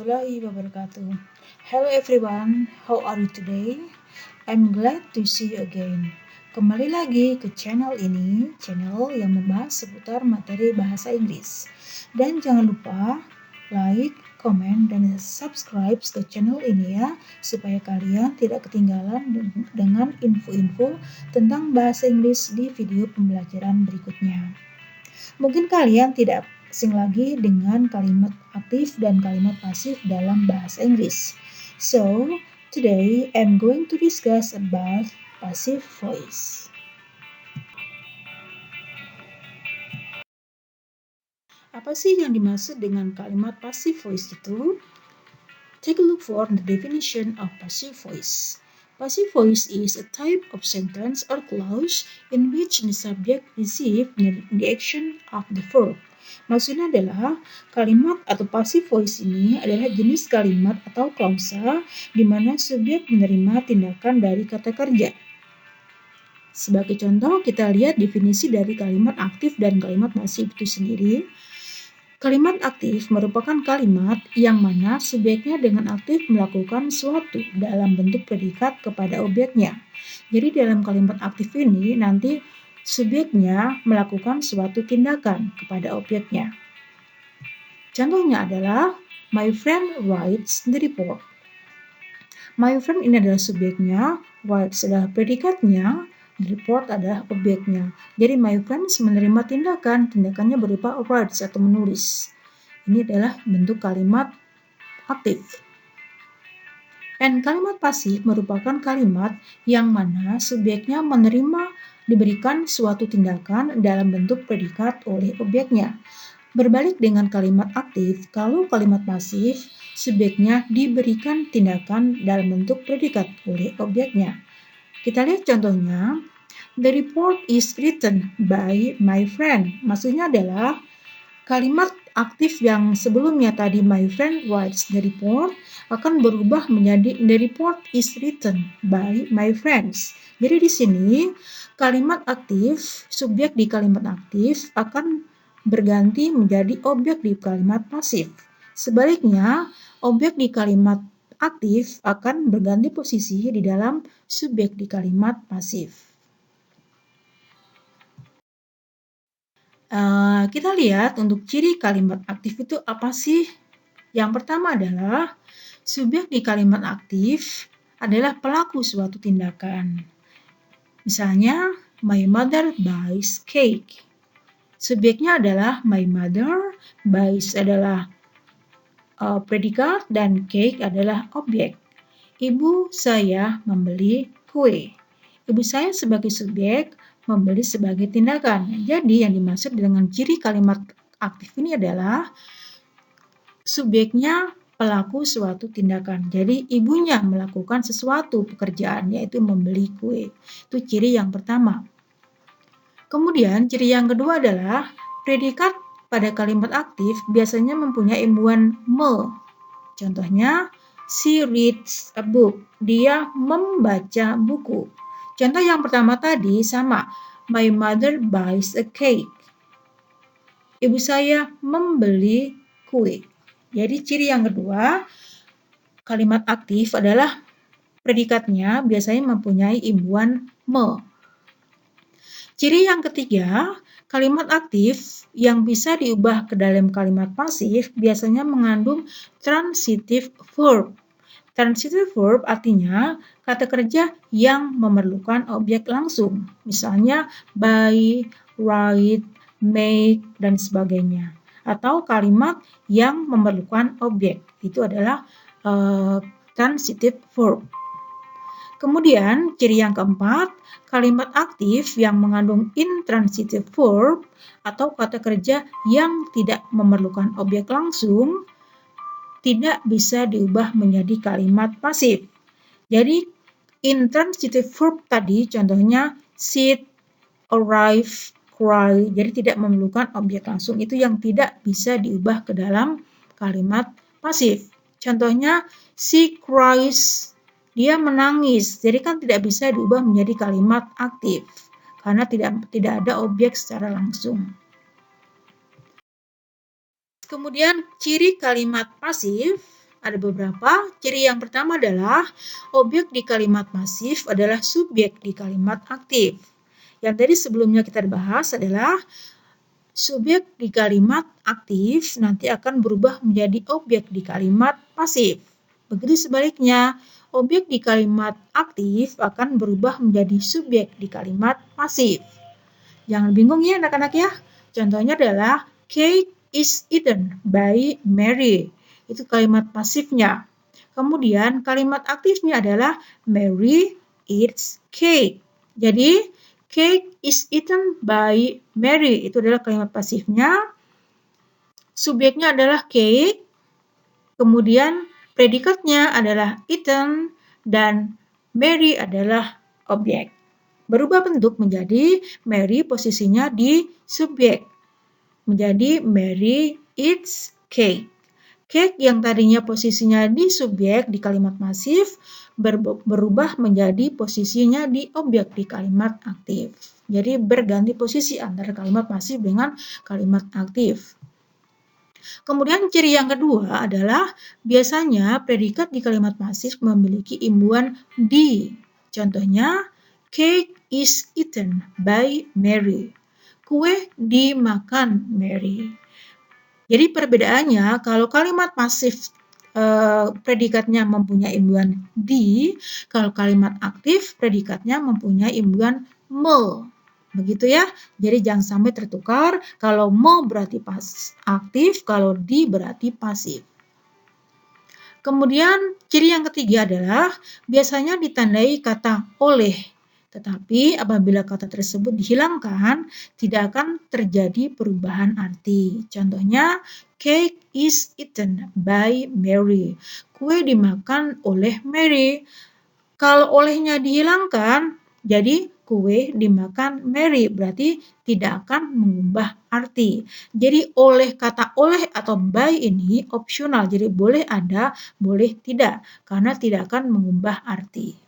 warahmatullahi wabarakatuh. Hello everyone, how are you today? I'm glad to see you again. Kembali lagi ke channel ini, channel yang membahas seputar materi bahasa Inggris. Dan jangan lupa like, komen, dan subscribe ke channel ini ya, supaya kalian tidak ketinggalan dengan info-info tentang bahasa Inggris di video pembelajaran berikutnya. Mungkin kalian tidak asing lagi dengan kalimat aktif dan kalimat pasif dalam bahasa Inggris. So, today I'm going to discuss about passive voice. Apa sih yang dimaksud dengan kalimat passive voice itu? Take a look for the definition of passive voice. Passive voice is a type of sentence or clause in which the subject receives the action of the verb. Maksudnya adalah kalimat atau passive voice ini adalah jenis kalimat atau klausa di mana subjek menerima tindakan dari kata kerja. Sebagai contoh, kita lihat definisi dari kalimat aktif dan kalimat pasif itu sendiri. Kalimat aktif merupakan kalimat yang mana subjeknya dengan aktif melakukan suatu dalam bentuk predikat kepada objeknya. Jadi dalam kalimat aktif ini nanti subjeknya melakukan suatu tindakan kepada objeknya. Contohnya adalah my friend writes the report. My friend ini adalah subjeknya, writes adalah predikatnya, the report adalah objeknya. Jadi my friends menerima tindakannya berupa writes atau menulis. Ini adalah bentuk kalimat aktif. Dan kalimat pasif merupakan kalimat yang mana subjeknya diberikan suatu tindakan dalam bentuk predikat oleh objeknya. Berbalik dengan kalimat aktif, kalau kalimat pasif, subjeknya diberikan tindakan dalam bentuk predikat oleh objeknya. Kita lihat contohnya, the report is written by my friend. Maksudnya adalah kalimat aktif yang sebelumnya tadi my friend writes the report akan berubah menjadi the report is written by my friends. Jadi di sini kalimat aktif, subjek di kalimat aktif akan berganti menjadi objek di kalimat pasif. Sebaliknya, objek di kalimat aktif akan berganti posisi di dalam subjek di kalimat pasif. Kita lihat untuk ciri kalimat aktif itu apa sih? Yang pertama adalah subjek di kalimat aktif adalah pelaku suatu tindakan. Misalnya, my mother buys cake. Subjeknya adalah my mother, buys adalah predikat, dan cake adalah objek. Ibu saya membeli kue. Ibu saya sebagai subjek, membeli sebagai tindakan. Jadi yang dimaksud dengan ciri kalimat aktif ini adalah subjeknya pelaku suatu tindakan. Jadi ibunya melakukan sesuatu pekerjaan, yaitu membeli kue. Itu ciri yang pertama. Kemudian ciri yang kedua adalah predikat pada kalimat aktif biasanya mempunyai imbuhan me. Contohnya, she reads a book. Dia membaca buku. Contoh yang pertama tadi sama, my mother buys a cake. Ibu saya membeli kue. Jadi ciri yang kedua, kalimat aktif adalah predikatnya biasanya mempunyai imbuhan me. Ciri yang ketiga, kalimat aktif yang bisa diubah ke dalam kalimat pasif biasanya mengandung transitive verb. Transitive verb artinya kata kerja yang memerlukan objek langsung. Misalnya buy, write, make, dan sebagainya. Atau kalimat yang memerlukan objek. Itu adalah transitive verb. Kemudian ciri yang keempat, kalimat aktif yang mengandung intransitive verb atau kata kerja yang tidak memerlukan objek langsung tidak bisa diubah menjadi kalimat pasif. Jadi intransitive verb tadi contohnya sit, arrive, cry, jadi tidak memerlukan objek langsung, itu yang tidak bisa diubah ke dalam kalimat pasif. Contohnya she cries, dia menangis, jadi kan tidak bisa diubah menjadi kalimat aktif karena tidak ada objek secara langsung. Kemudian ciri kalimat pasif ada beberapa. Ciri yang pertama adalah objek di kalimat pasif adalah subjek di kalimat aktif. Yang tadi sebelumnya kita bahas adalah subjek di kalimat aktif nanti akan berubah menjadi objek di kalimat pasif. Begitu sebaliknya, objek di kalimat aktif akan berubah menjadi subjek di kalimat pasif. Jangan bingung ya anak-anak ya. Contohnya adalah cake is eaten by Mary. Itu kalimat pasifnya. Kemudian kalimat aktifnya adalah Mary eats cake. Jadi cake is eaten by Mary. Itu adalah kalimat pasifnya. Subjeknya adalah cake. Kemudian predikatnya adalah eaten dan Mary adalah objek. Berubah bentuk menjadi Mary posisinya di subjek. Menjadi Mary eats cake. Cake yang tadinya posisinya di subjek di kalimat pasif berubah menjadi posisinya di objek di kalimat aktif. Jadi berganti posisi antara kalimat pasif dengan kalimat aktif. Kemudian ciri yang kedua adalah biasanya predikat di kalimat pasif memiliki imbuhan di. Contohnya, cake is eaten by Mary. Kue dimakan Mary. Jadi perbedaannya kalau kalimat pasif predikatnya mempunyai imbuhan di, kalau kalimat aktif predikatnya mempunyai imbuhan me. Begitu ya. Jadi jangan sampai tertukar. Kalau me berarti aktif, kalau di berarti pasif. Kemudian ciri yang ketiga adalah biasanya ditandai kata oleh. Tetapi apabila kata tersebut dihilangkan, tidak akan terjadi perubahan arti. Contohnya, cake is eaten by Mary. Kue dimakan oleh Mary. Kalau olehnya dihilangkan, jadi kue dimakan Mary, berarti tidak akan mengubah arti. Jadi kata oleh atau by ini opsional, jadi boleh ada, boleh tidak, karena tidak akan mengubah arti.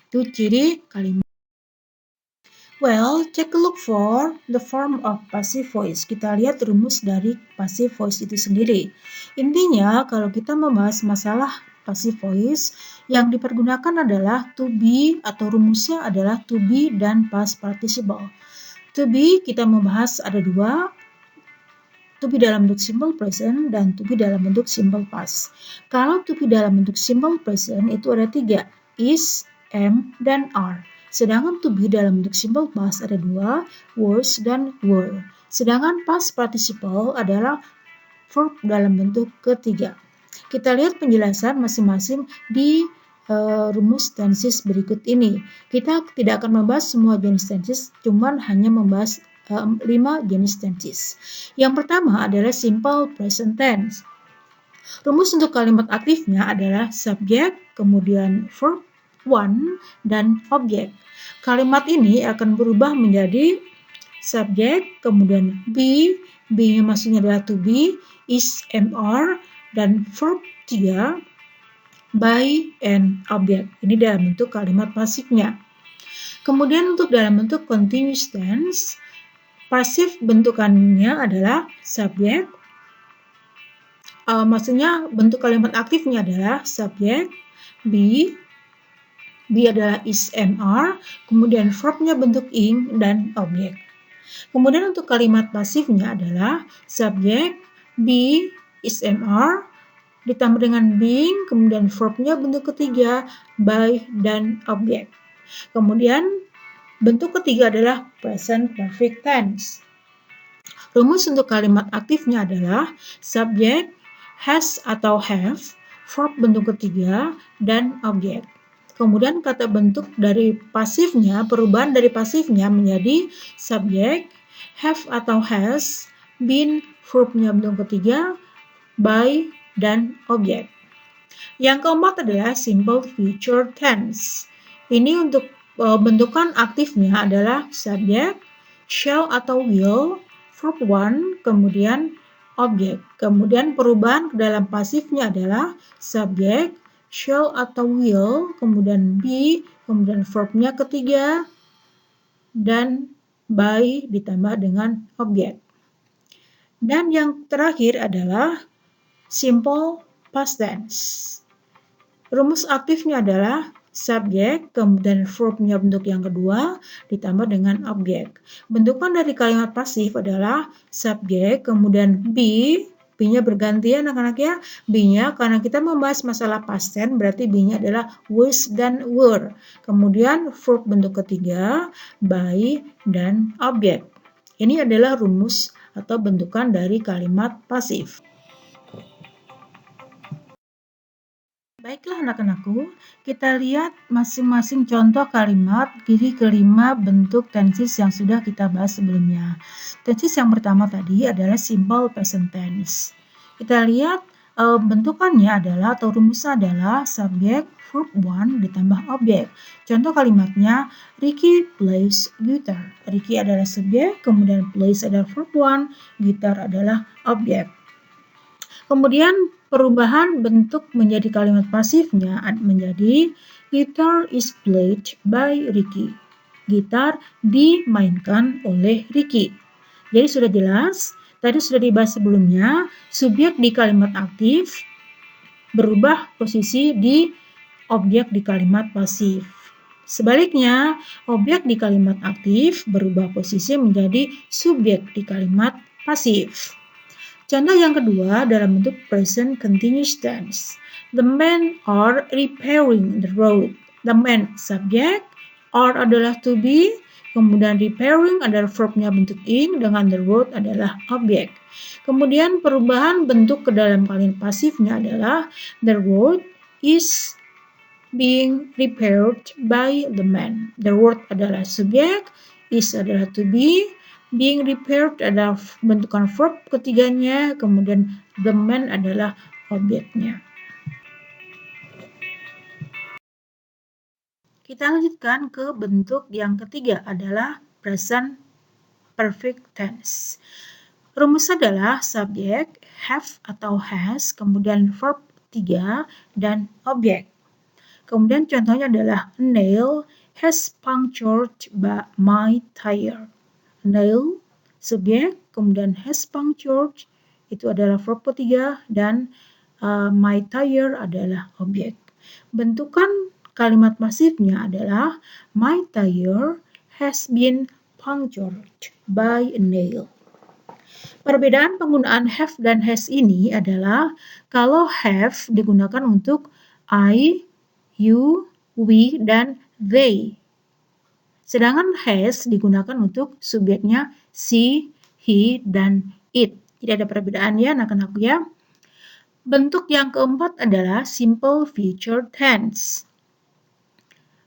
Itu ciri kalimat. Well, take a look for the form of passive voice. Kita lihat rumus dari passive voice itu sendiri. Intinya, kalau kita membahas masalah passive voice, yang dipergunakan adalah to be atau rumusnya adalah to be dan past participle. To be kita membahas ada dua, to be dalam bentuk simple present dan to be dalam bentuk simple past. Kalau to be dalam bentuk simple present itu ada tiga, is, am, dan are. Sedangkan to be dalam bentuk simple past ada dua, was dan were. Sedangkan past participle adalah verb dalam bentuk ketiga. Kita lihat penjelasan masing-masing di rumus tenses berikut ini. Kita tidak akan membahas semua jenis tenses, cuman hanya membahas 5 jenis tenses. Yang pertama adalah simple present tense. Rumus untuk kalimat aktifnya adalah subjek, kemudian verb, one, dan objek. Kalimat ini akan berubah menjadi subjek, kemudian be, be-nya maksudnya adalah to be, is, am, are, dan verb 3, by, and object. Ini dalam bentuk kalimat pasifnya. Kemudian untuk dalam bentuk continuous tense, pasif bentukannya adalah subjek, maksudnya bentuk kalimat aktifnya adalah subjek, be adalah is, am, are, kemudian verbnya bentuk ing, dan objek. Kemudian untuk kalimat pasifnya adalah subjek, be, is, am, are, ditambah dengan being, kemudian verbnya bentuk ketiga, by, dan objek. Kemudian bentuk ketiga adalah present perfect tense. Rumus untuk kalimat aktifnya adalah subjek, has atau have, verb bentuk ketiga, dan objek. Kemudian kata bentuk dari pasifnya, perubahan dari pasifnya menjadi subjek, have atau has, been, verbnya bentuk ketiga, by, dan objek. Yang keempat adalah simple future tense. Ini untuk bentukan aktifnya adalah subjek, shall atau will, verb one, kemudian objek. Kemudian perubahan ke dalam pasifnya adalah subjek, shall atau will, kemudian be, kemudian verbnya ketiga, dan by ditambah dengan objek. Dan yang terakhir adalah simple past tense. Rumus aktifnya adalah subjek, kemudian verbnya bentuk yang kedua, ditambah dengan objek. Bentukan dari kalimat pasif adalah subjek, kemudian be-nya berganti ya anak-anak ya. Be-nya karena kita membahas masalah past tense, berarti be-nya adalah was dan were. Kemudian verb bentuk ketiga, by, dan objek. Ini adalah rumus atau bentukan dari kalimat pasif. Baiklah anak-anakku, kita lihat masing-masing contoh kalimat di kelima bentuk tenses yang sudah kita bahas sebelumnya. Tenses yang pertama tadi adalah simple present tense. Kita lihat bentukannya adalah atau rumusnya adalah subjek, verb one ditambah objek. Contoh kalimatnya, Ricky plays guitar. Ricky adalah subjek, kemudian plays adalah verb one, gitar adalah objek. Kemudian perubahan bentuk menjadi kalimat pasifnya menjadi guitar is played by Ricky. Gitar dimainkan oleh Ricky. Jadi sudah jelas, tadi sudah dibahas sebelumnya, subjek di kalimat aktif berubah posisi di objek di kalimat pasif. Sebaliknya, objek di kalimat aktif berubah posisi menjadi subjek di kalimat pasif. Contoh yang kedua dalam bentuk present continuous tense. The men are repairing the road. The men subjek, are adalah to be, kemudian repairing adalah verbnya bentuk ing, dengan the road adalah objek. Kemudian perubahan bentuk ke dalam kalimat pasifnya adalah the road is being repaired by the man. The road adalah subjek, is adalah to be, being repaired adalah bentukan verb ketiganya, kemudian the man adalah objeknya. Kita lanjutkan ke bentuk yang ketiga adalah present perfect tense. Rumus adalah subjek, have atau has, kemudian verb 3 dan objek. Kemudian contohnya adalah a nail has punctured my tire. Nail, subjek, kemudian has punctured, itu adalah verb ketiga, dan my tire adalah objek. Bentukan kalimat pasifnya adalah my tire has been punctured by a nail. Perbedaan penggunaan have dan has ini adalah kalau have digunakan untuk I, you, we, dan they. Sedangkan has digunakan untuk subjeknya she, he, dan it. Tidak ada perbedaan ya anak-anak ya. Bentuk yang keempat adalah simple future tense.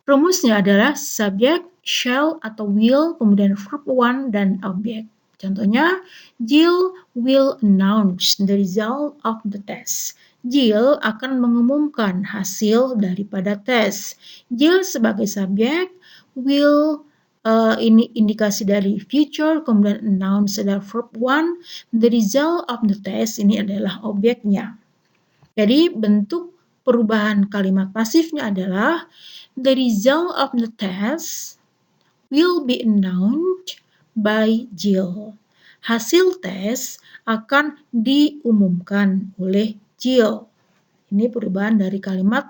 Rumusnya adalah subjek, shall atau will, kemudian verb one dan objek. Contohnya, Jill will announce the result of the test. Jill akan mengumumkan hasil daripada tes. Jill sebagai subjek, will ini indikasi dari future, kemudian announce adalah verb one, the result of the test ini adalah objeknya. Jadi bentuk perubahan kalimat pasifnya adalah the result of the test will be announced by Jill. Hasil tes akan diumumkan oleh Jill. Ini perubahan dari kalimat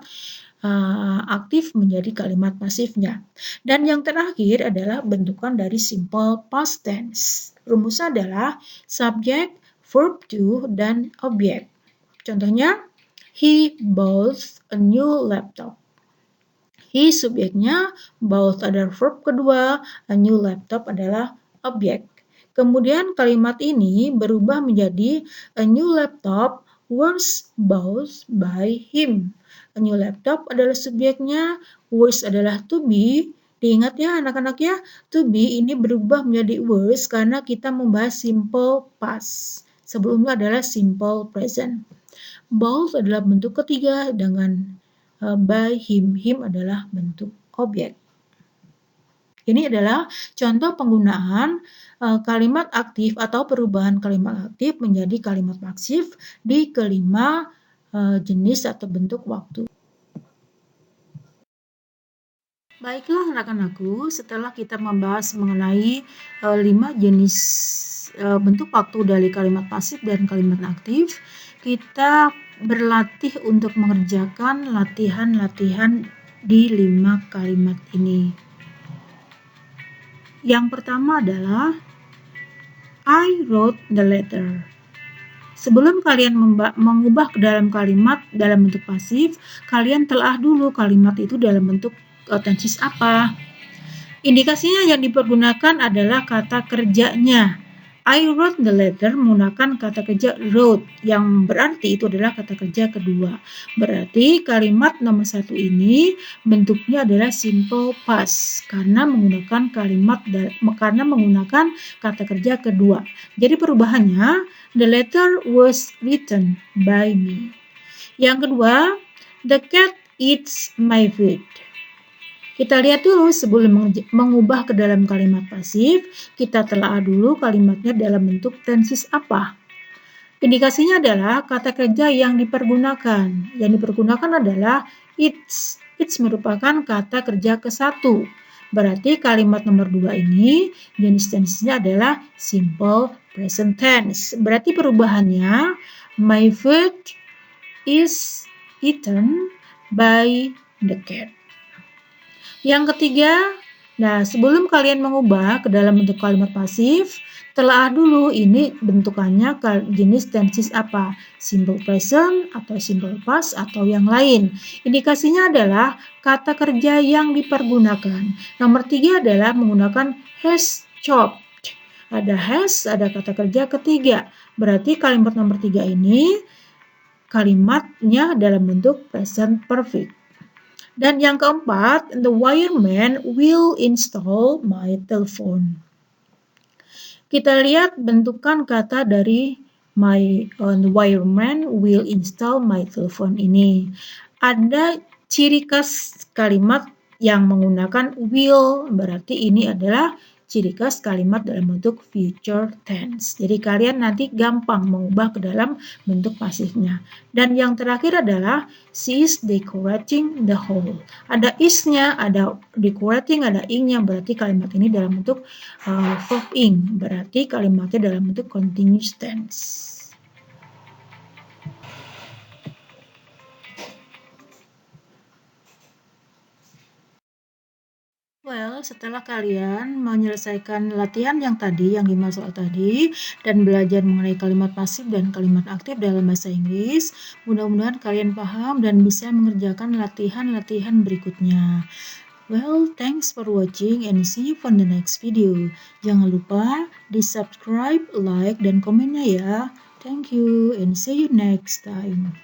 aktif menjadi kalimat pasifnya. Dan yang terakhir adalah bentukan dari simple past tense. Rumusnya adalah subjek, verb to, dan objek. Contohnya, he bought a new laptop. He subjeknya, bought adalah verb kedua, a new laptop adalah objek. Kemudian kalimat ini berubah menjadi a new laptop was bought by him. A new laptop adalah subjeknya, was adalah to be. Diingat ya anak-anak ya, to be ini berubah menjadi was karena kita membahas simple past. Sebelumnya adalah simple present. Bought adalah bentuk ketiga dengan by him. Him adalah bentuk objek. Ini adalah contoh penggunaan kalimat aktif atau perubahan kalimat aktif menjadi kalimat pasif di kelima jenis atau bentuk waktu. Baiklah anak-anakku, setelah kita membahas mengenai 5 jenis bentuk waktu dari kalimat pasif dan kalimat aktif, kita berlatih untuk mengerjakan latihan-latihan di 5 kalimat ini. Yang pertama adalah I wrote the letter. Sebelum kalian mengubah ke dalam kalimat dalam bentuk pasif, kalian telah dulu kalimat itu dalam bentuk tenses apa. Indikasinya yang dipergunakan adalah kata kerjanya. I wrote the letter menggunakan kata kerja wrote, yang berarti itu adalah kata kerja kedua. Berarti kalimat nomor 1 ini bentuknya adalah simple past karena menggunakan kata kerja kedua. Jadi perubahannya, the letter was written by me. Yang kedua, the cat eats my food. Kita lihat dulu sebelum mengubah ke dalam kalimat pasif, kita telaah dulu kalimatnya dalam bentuk tenses apa. Indikasinya adalah kata kerja yang dipergunakan. Yang dipergunakan adalah it's. It's merupakan kata kerja ke-1. Berarti kalimat nomor 2 ini jenis tensesnya adalah simple present tense. Berarti perubahannya, my food is eaten by the cat. Yang ketiga, sebelum kalian mengubah ke dalam bentuk kalimat pasif, telaah dulu ini bentukannya jenis tenses apa, simple present atau simple past atau yang lain. Indikasinya adalah kata kerja yang dipergunakan. Nomor 3 adalah menggunakan has chopped. Ada has, ada kata kerja ketiga. Berarti kalimat nomor 3 ini kalimatnya dalam bentuk present perfect. Dan yang keempat, the wireman will install my telephone. Kita lihat bentukan kata dari the wireman will install my telephone ini. Ada ciri khas kalimat yang menggunakan will, berarti ini adalah ciri khas kalimat dalam bentuk future tense. Jadi kalian nanti gampang mengubah ke dalam bentuk pasifnya. Dan yang terakhir adalah she is decorating the hall. Ada is-nya, ada decorating, ada ing-nya, berarti kalimat ini dalam bentuk verb ing. Berarti kalimatnya dalam bentuk continuous tense. Well, setelah kalian menyelesaikan latihan yang tadi, yang 5 soal tadi, dan belajar mengenai kalimat pasif dan kalimat aktif dalam bahasa Inggris, mudah-mudahan kalian paham dan bisa mengerjakan latihan-latihan berikutnya. Well, thanks for watching and see you on the next video. Jangan lupa di subscribe, like, dan komennya ya. Thank you and see you next time.